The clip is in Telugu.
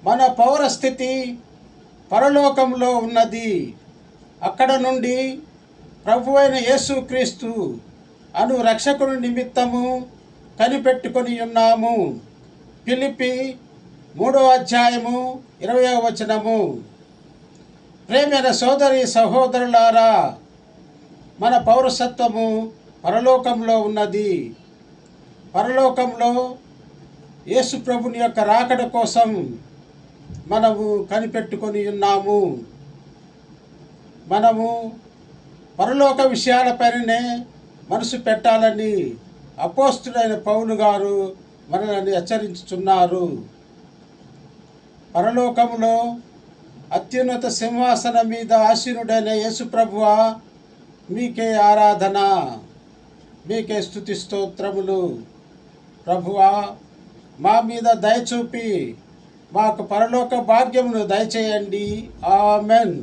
మన పౌరస్థితి పరలోకంలో ఉన్నది. అక్కడ నుండి ప్రభువైన యేసుక్రీస్తు అను రక్షకుని నిమిత్తము కనిపెట్టుకొని ఉన్నాము. ఫిలిప్పి 3:20. ప్రేమైన సోదరి సహోదరులారా, మన పౌరసత్వము పరలోకంలో ఉన్నది. పరలోకంలో యేసు ప్రభుని యొక్క రాకడ కోసం మనము కనిపెట్టుకొని ఉన్నాము. మనము పరలోక విషయాలపైనే మనసు పెట్టాలని అపోస్తుడైన పౌలు గారు మనల్ని హెచ్చరించుచున్నారు. పరలోకంలో అత్యున్నత సింహాసనం మీద ఆసీనుడైన యేసు ప్రభువా, మీకే ఆరాధన, మీకే స్తుతి స్తోత్రములు. ప్రభువా, మా మీద దయచూపి మాకు పరలోక భాగ్యమును దయచేయండి. ఆమెన్.